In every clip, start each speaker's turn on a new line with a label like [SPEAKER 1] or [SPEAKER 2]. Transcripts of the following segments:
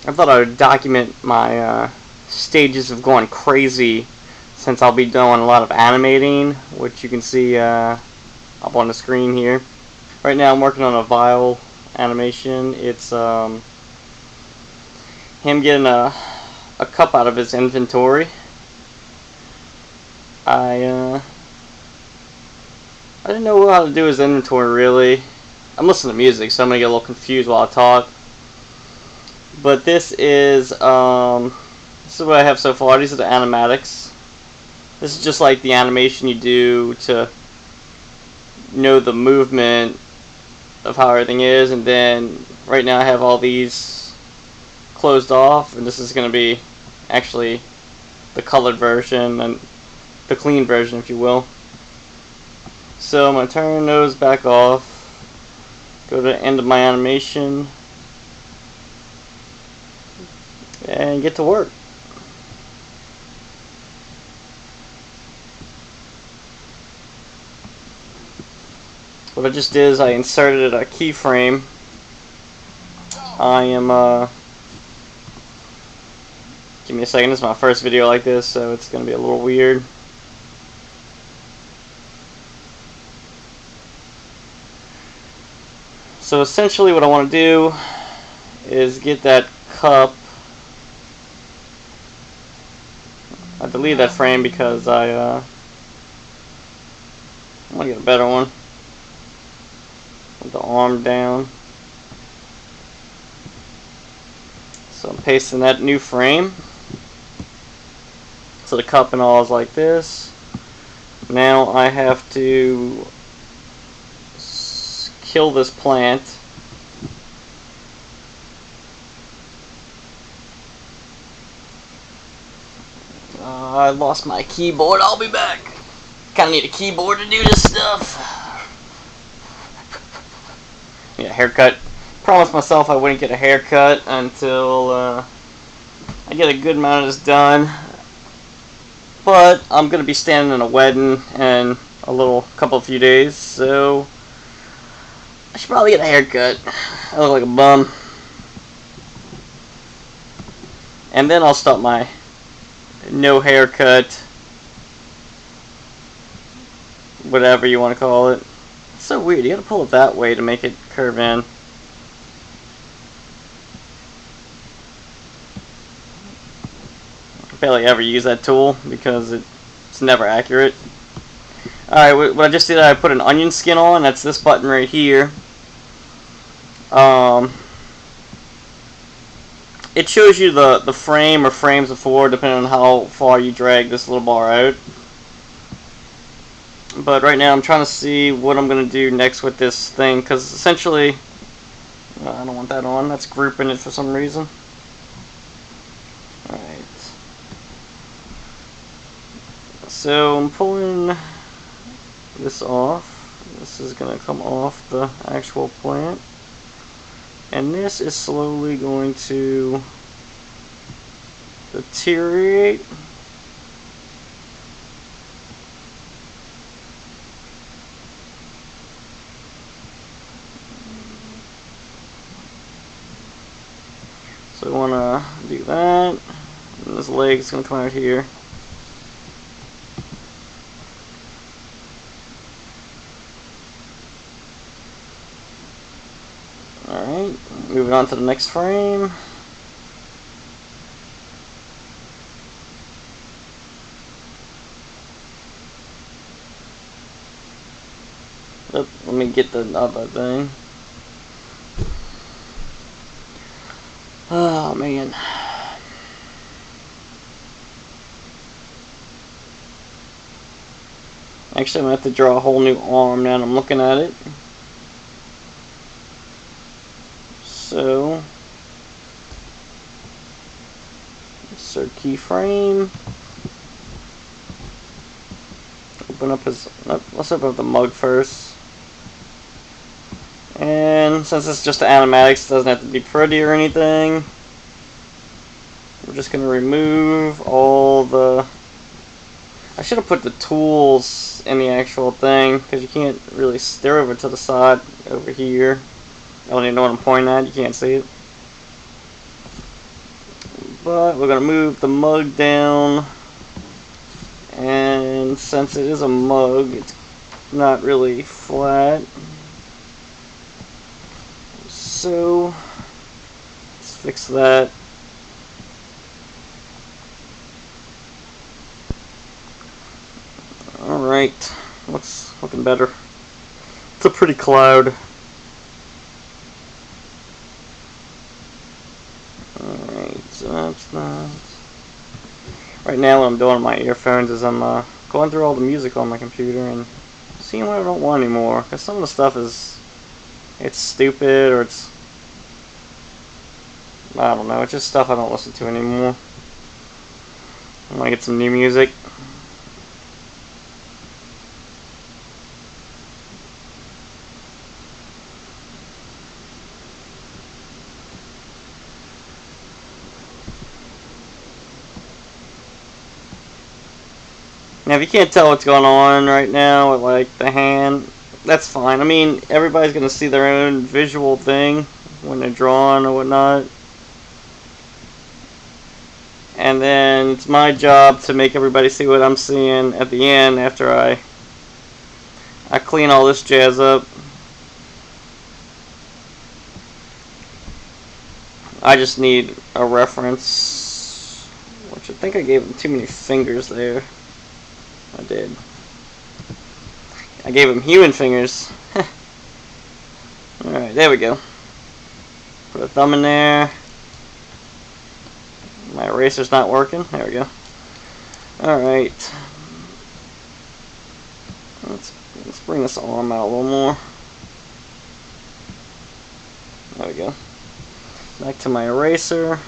[SPEAKER 1] I thought I would document my stages of going crazy, since I'll be doing a lot of animating, which you can see up on the screen here. Right now I'm working on a vial animation. It's him getting a cup out of his inventory. I didn't know how to do his inventory really. I'm listening to music, so I'm gonna get a little confused while I talk. But this is what I have so far. These are the animatics. This is just like the animation you do to know the movement of how everything is, and then right now I have all these closed off, and this is going to be actually the colored version and the clean version, if you will. So I'm going to turn those back off, go to the end of my animation, and get to work. What I just did is I inserted a keyframe. I am give me a second, this is my first video like this, so it's going to be a little weird. So essentially what I want to do is get that cup. I deleted that frame because I want to get a better one with the arm down. So I'm pasting that new frame. So the cup and all is like this. Now I have to kill this plant. I lost my keyboard. I'll be back. Kind of need a keyboard to do this stuff. Yeah, haircut. Promised myself I wouldn't get a haircut until I get a good amount of this done. But I'm going to be standing in a wedding in a few days, so I should probably get a haircut. I look like a bum. And then I'll start my no haircut, whatever you want to call it. It's so weird, you gotta pull it that way to make it curve in. I barely ever use that tool because it's never accurate. Alright, what I just did, I put an onion skin on. That's this button right here. It shows you the frame or frames before, depending on how far you drag this little bar out. But right now I'm trying to see what I'm going to do next with this thing, because essentially, I don't want that on, that's grouping it for some reason. Alright. So I'm pulling this off. This is going to come off the actual plant. And this is slowly going to deteriorate. So I want to do that. And this leg is going to come out here. Alright, moving on to the next frame. Let me get the other thing. Oh man. Actually, I'm going to have to draw a whole new arm now that I'm looking at it. So, insert keyframe. Open up his. Let's open up the mug first. And since it's just animatics, it doesn't have to be pretty or anything. We're just going to remove all the... I should have put the tools in the actual thing, because you can't really steer over to the side over here. I don't even know what I'm pointing at, you can't see it. But we're going to move the mug down, and since it is a mug, it's not really flat. So let's fix that. Alright, looks looking better. It's a pretty cloud. Alright, so that's that. Right now what I'm doing on my earphones is I'm going through all the music on my computer and seeing what I don't want anymore. Because some of the stuff it's stupid, or it's, I don't know, it's just stuff I don't listen to anymore. I want to get some new music. Now, if you can't tell what's going on right now with, like, the hand, that's fine. I mean, everybody's going to see their own visual thing when they're drawing or whatnot. And then it's my job to make everybody see what I'm seeing at the end after I clean all this jazz up. I just need a reference, which I think I gave him too many fingers there. I did. I gave him human fingers. Alright, there we go. Put a thumb in there. My eraser's not working. There we go. Alright. Let's bring this arm out a little more. There we go. Back to my eraser.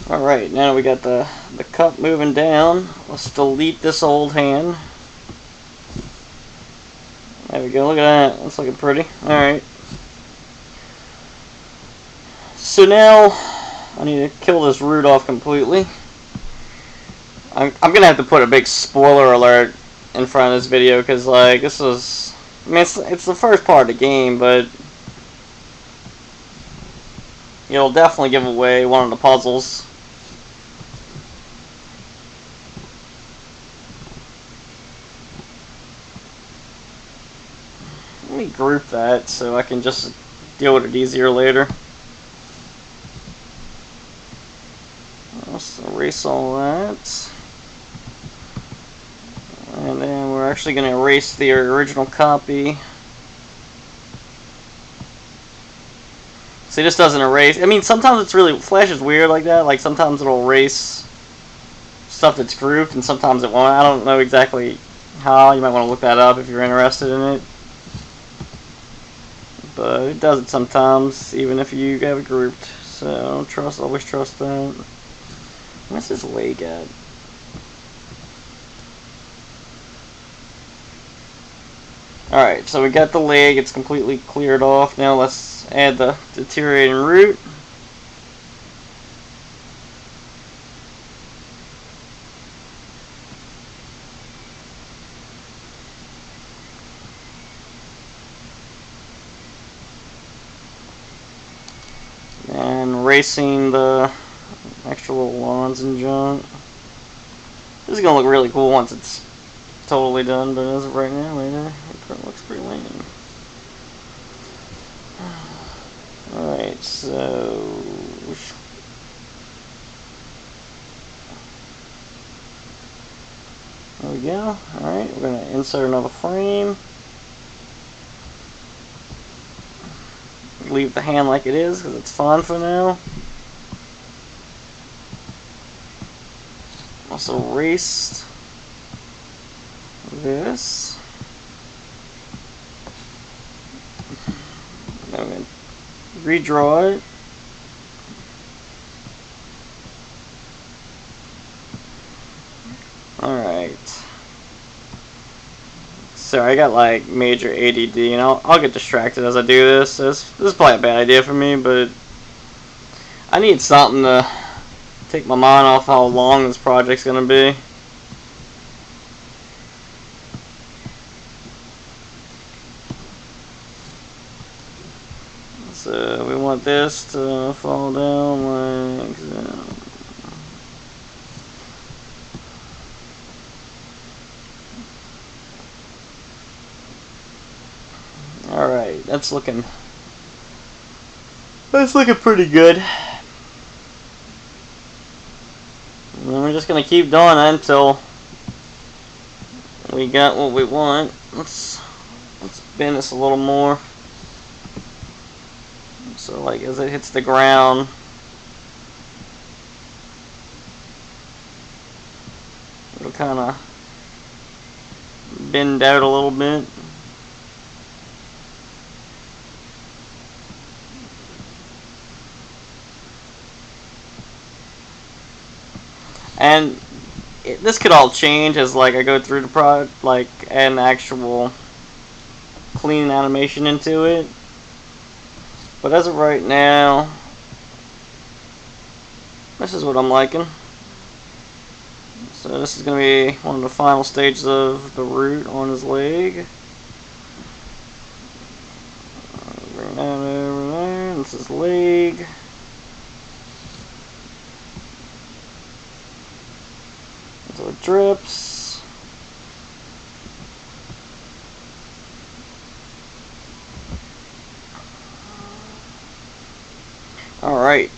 [SPEAKER 1] Alright, now we got the cup moving down. Let's delete this old hand. There we go, look at that. That's looking pretty. Alright. So now, I need to kill this root off completely. I'm going to have to put a big spoiler alert in front of this video, because, like, this is... I mean, it's the first part of the game, but... it'll definitely give away one of the puzzles. Let me group that so I can just deal with it easier later. Let's erase all that. And then we're actually going to erase the original copy. See, this doesn't erase. I mean, sometimes it's really... Flash is weird like that. Like, sometimes it'll erase stuff that's grouped, and sometimes it won't. I don't know exactly how. You might want to look that up if you're interested in it. But it does it sometimes, even if you have it grouped. So, always trust that. Where's this leg at? Alright, so we got the leg, it's completely cleared off. Now let's add the deteriorating root. And erasing the extra little lawns and junk. This is going to look really cool once it's totally done, but as of right now, it looks pretty lame. Alright, so... there we go. Alright, we're going to insert another frame. Leave the hand like it is, because it's fun for now. Also erased this. I'm going to redraw it. Alright. Sorry, I got like major ADD, and I'll get distracted as I do this. This is probably a bad idea for me, but I need something to take my mind off how long this project's gonna be. So we want this to fall down like that. Alright, that's looking pretty good. And we're just gonna keep doing it until we got what we want. Let's bend this a little more. So like as it hits the ground, it'll kind of bend out a little bit. And this could all change as like I go through the product, like add an actual clean animation into it. But as of right now, this is what I'm liking. So this is going to be one of the final stages of the root on his leg. Bring that over there. This is leg. So it drips. Alright.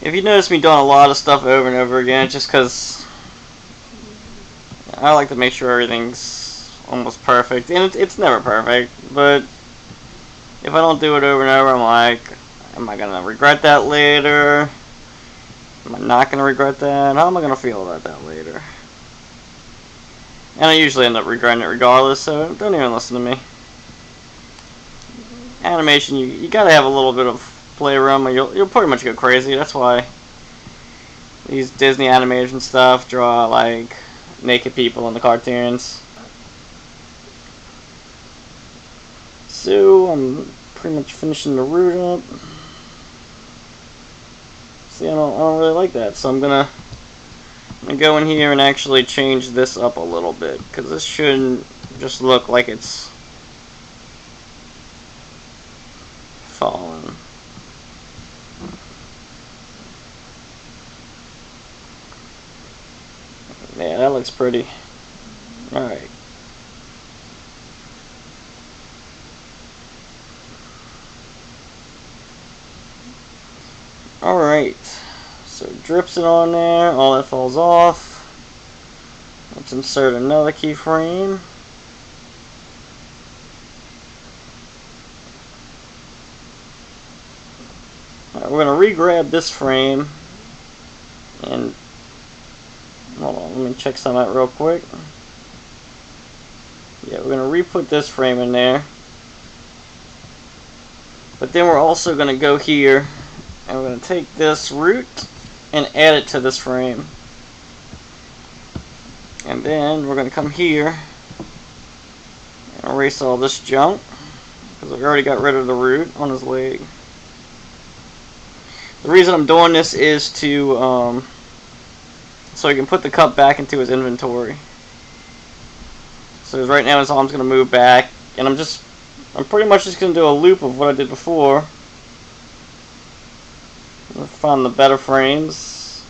[SPEAKER 1] If you notice me doing a lot of stuff over and over again, it's just because I like to make sure everything's almost perfect. And it's never perfect, but if I don't do it over and over, I'm like, am I going to regret that later? Am I not going to regret that? How am I going to feel about that later? And I usually end up regretting it regardless, so don't even listen to me. Animation, you got to have a little bit of playroom, or you'll pretty much go crazy. That's why these Disney animation stuff draw like naked people in the cartoons. So I'm pretty much finishing the root up. See, I don't really like that, so I'm gonna go in here and actually change this up a little bit, because this shouldn't just look like it's falling. Yeah, that looks pretty. Alright. Alright. So drips it on there, all that falls off. Let's insert another keyframe. Alright, we're going to re-grab this frame and hold on, let me check some out real quick. Yeah, we're going to re-put this frame in there. But then we're also going to go here and we're going to take this root and add it to this frame. And then we're going to come here and erase all this junk, because we already got rid of the root on his leg. The reason I'm doing this is to so he can put the cup back into his inventory. So right now his arm's going to move back, and I'm pretty much just going to do a loop of what I did before. Find the better frames.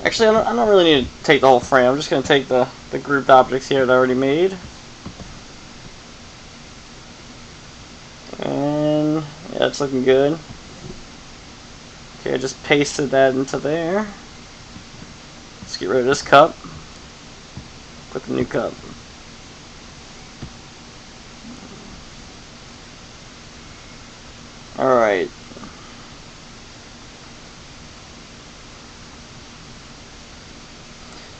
[SPEAKER 1] Actually, I don't really need to take the whole frame. I'm just going to take the grouped objects here that I already made. And yeah, that's looking good. Okay, I just pasted that into there. Let's get rid of this cup. Put the new cup. Alright.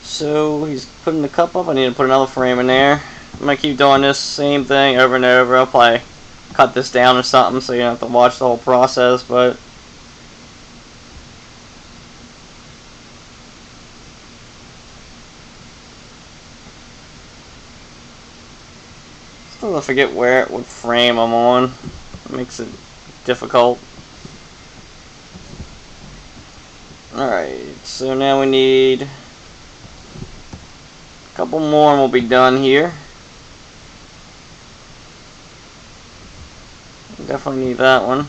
[SPEAKER 1] So he's putting the cup up. I need to put another frame in there. I'm going to keep doing this same thing over and over. I'll probably cut this down or something so you don't have to watch the whole process, but still I forget what frame I'm on. It makes it difficult. Alright, so now we need couple more and we'll be done here. Definitely need that one.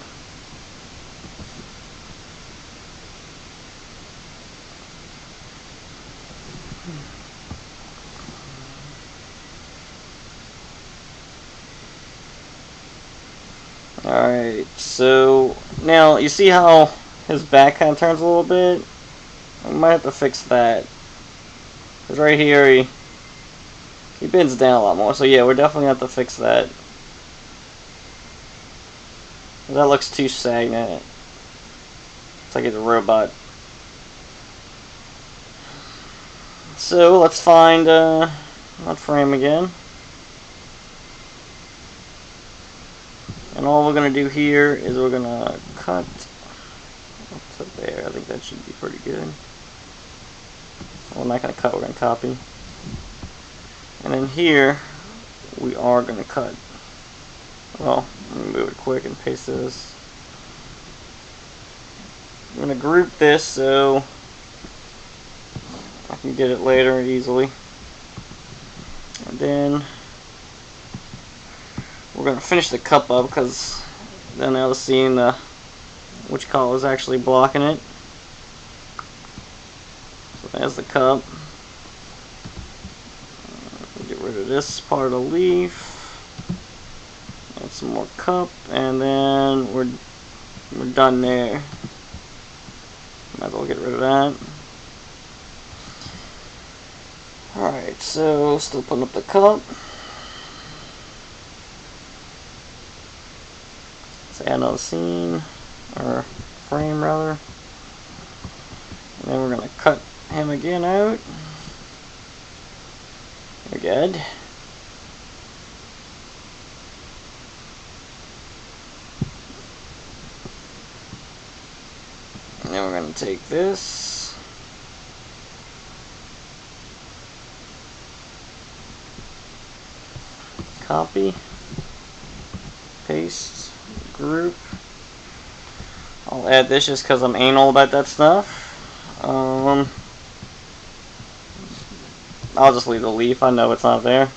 [SPEAKER 1] Alright, so now you see how his back kind of turns a little bit? I might have to fix that. Because right here he bends down a lot more. So yeah, we're definitely going to have to fix that. That looks too stagnant. It's like it's a robot. So let's find that frame again. And all we're going to do here is we're going to cut up to there. I think that should be pretty good. We're not going to cut, we're going to copy. And then here, we are going to cut. Well, let me move it quick and paste this. I'm going to group this so I can get it later easily. And then we're going to finish the cup up because then now the scene, which call is actually blocking it. So there's the cup. Get rid of this part of the leaf. Add some more cup, and then we're done there. Might as well get rid of that. Alright, so still putting up the cup. Let's add another scene, or frame rather. And then we're going to cut him again out. We're good. And then we're going to take this. Copy. Paste. Group. I'll add this just because I'm anal about that stuff. I'll just leave the leaf. I know it's not there.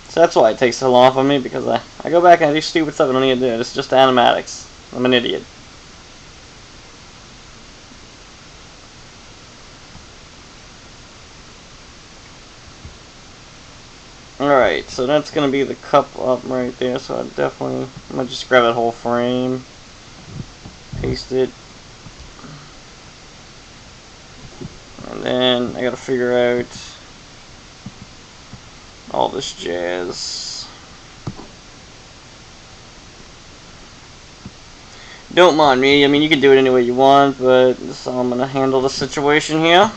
[SPEAKER 1] So that's why it takes so long for me, because I go back and I do stupid stuff I don't need to do. It's just animatics. I'm an idiot. Alright, so that's going to be the cup up right there. So I'm going to just grab that whole frame. Paste it. And then I got to figure out all this jazz. Don't mind me. I mean, you can do it any way you want, but this is how I'm going to handle the situation here.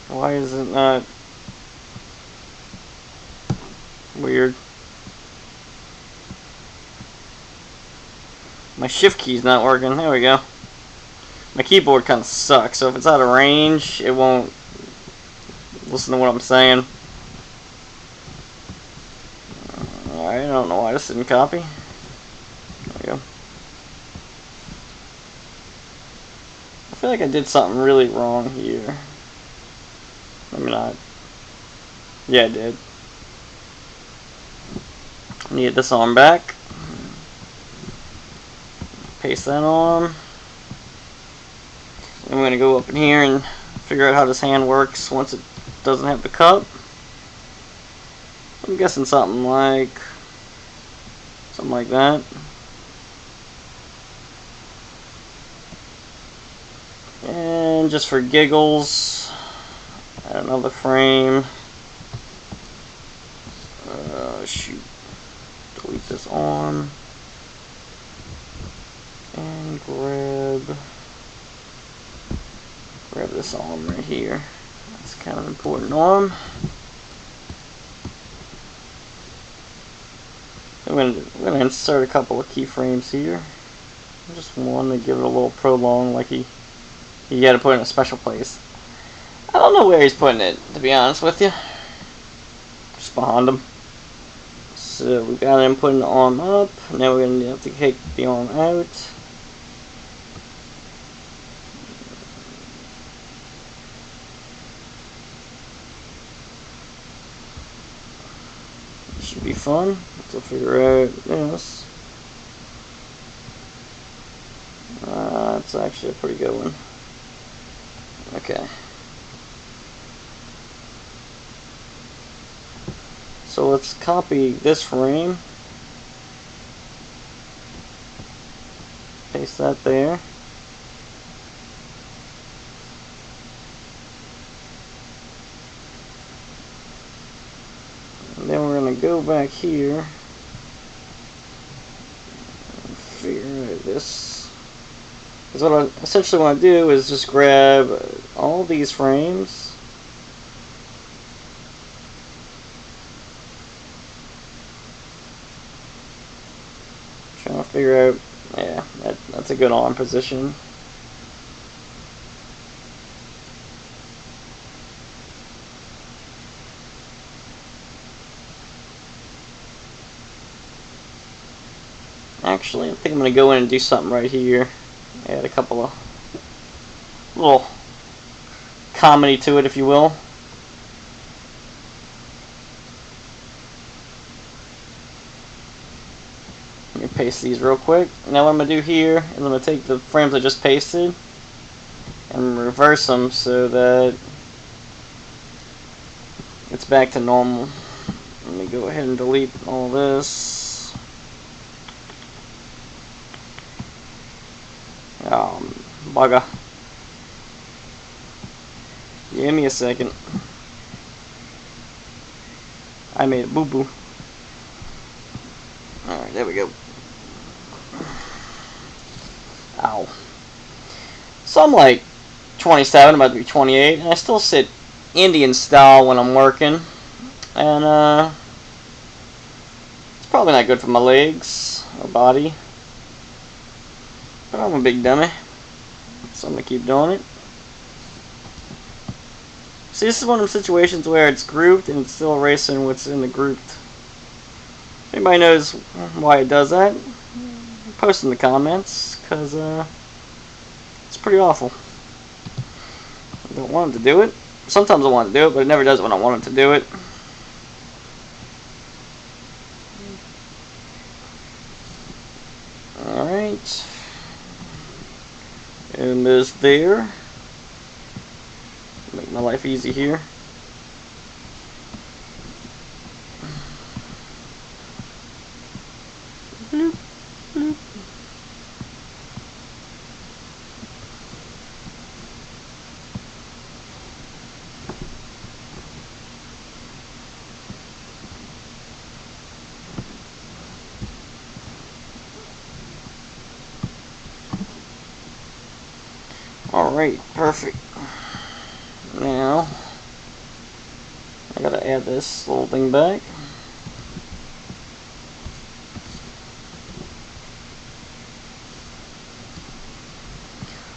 [SPEAKER 1] Why is it not weird? My shift key's not working. There we go. My keyboard kind of sucks, so if it's out of range, it won't listen to what I'm saying. Alright, I don't know why this didn't copy. There we go. I feel like I did something really wrong here. Maybe not. Yeah, I did. Need this arm back. Paste that on. Then we're going to go up in here and figure out how this hand works once it doesn't have the cup. I'm guessing something like that. And just for giggles, add another frame. Shoot. Delete this arm. And grab this arm right here. That's kind of an important arm. We're gonna insert a couple of keyframes here. Just one to give it a little prolong, like he had to put it in a special place. I don't know where he's putting it, to be honest with you. Just behind him. So we got him putting the arm up. Now we're going to have to kick the arm out. Should be fun to figure out this. It's actually a pretty good one. Okay. So let's copy this frame. Paste that there. And then we're going to go back here and figure out this. Because what I essentially want to do is just grab all these frames. Trying to figure out, yeah, that's a good arm position. Actually, I think I'm going to go in and do something right here. Add a couple of little comedy to it, if you will. Let me paste these real quick. Now what I'm going to do here is I'm going to take the frames I just pasted and reverse them so that it's back to normal. Let me go ahead and delete all this. Bugger. Give me a second. I made a boo-boo. Alright, there we go. Ow. So I'm like 27, about to be 28, and I still sit Indian style when I'm working. And, it's probably not good for my legs or body. But I'm a big dummy. So I'm going to keep doing it. See, this is one of those situations where it's grouped and it's still erasing what's in the grouped. If anybody knows why it does that, post in the comments, because it's pretty awful. I don't want it to do it. Sometimes I want to do it, but it never does it when I want it to do it. Alright. And there's there. Make my life easy here. Bloop, bloop. Alright, perfect. Now, I gotta add this little thing back.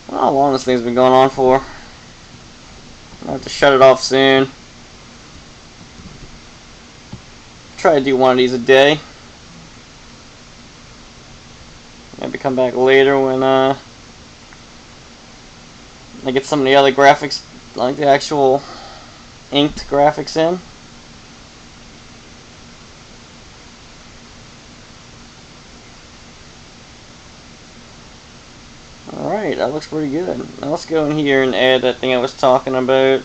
[SPEAKER 1] I don't know how long this thing's been going on for. I'll have to shut it off soon. Try to do one of these a day. Maybe come back later when I get some of the other graphics, like the actual inked graphics in. Alright, that looks pretty good. Now let's go in here and add that thing I was talking about.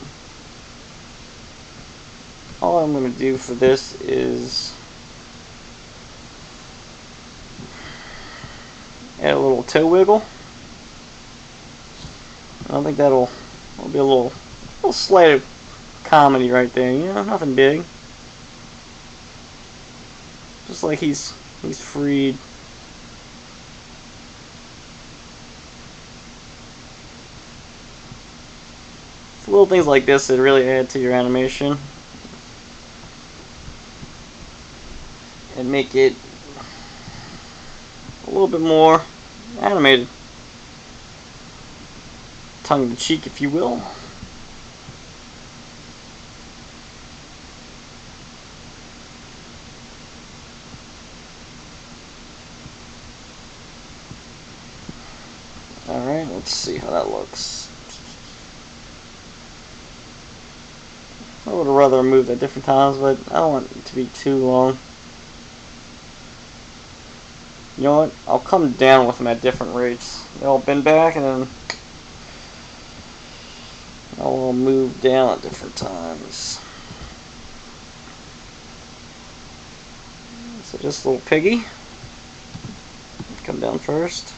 [SPEAKER 1] All I'm going to do for this is add a little toe wiggle. I think that'll be a little slight of comedy right there. You know, nothing big. Just like he's freed. It's little things like this that really add to your animation and make it a little bit more animated. Tongue-in-cheek, if you will. Alright, let's see how that looks. I would have rather moved at different times, but I don't want it to be too long. You know what? I'll come down with them at different rates. They'll bend back and then I'll move down at different times. So just a little piggy. Come down first.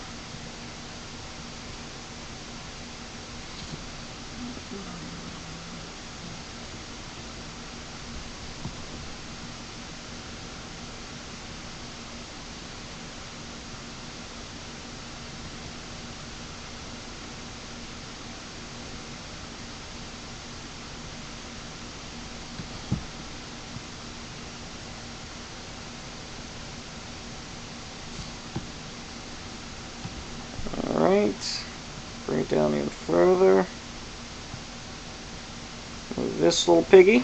[SPEAKER 1] Alright, bring it down even further. Move this little piggy.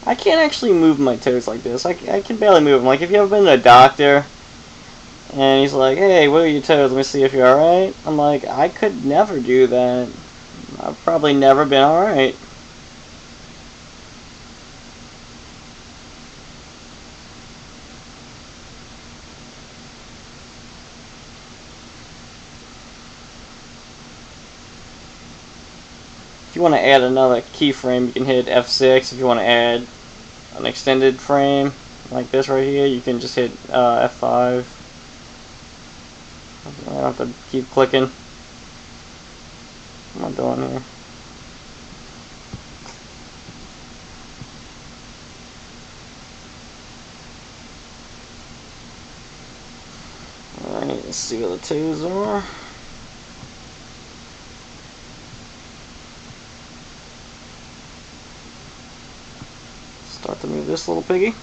[SPEAKER 1] I can't actually move my toes like this. I can barely move them. Like, if you ever been to a doctor and he's like, hey, what are your toes? Let me see if you're alright. I'm like, I could never do that. I've probably never been alright. If you want to add another keyframe, you can hit F6. If you want to add an extended frame like this right here, you can just hit F5. I don't have to keep clicking. What am I doing here? Alright, let's see where the toes are. Start to move this little piggy.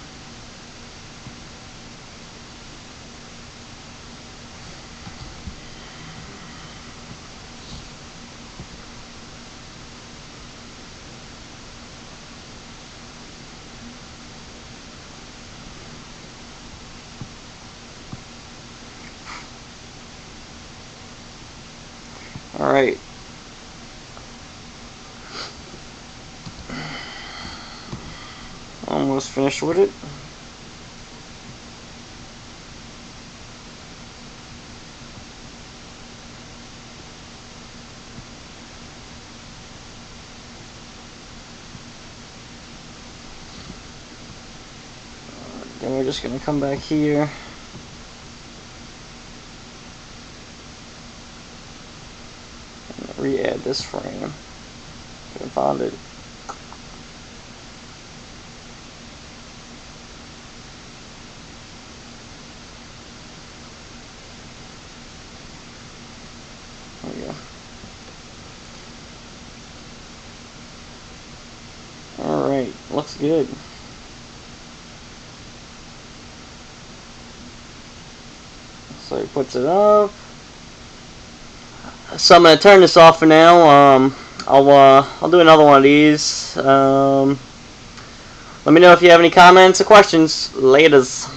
[SPEAKER 1] Alright. Almost finished with it. Then we're just going to come back here. And re-add this frame. Gonna bond it. There we go. Alright, looks good. So he puts it up. So I'm gonna turn this off for now. I'll do another one of these. Let me know if you have any comments or questions. Laters.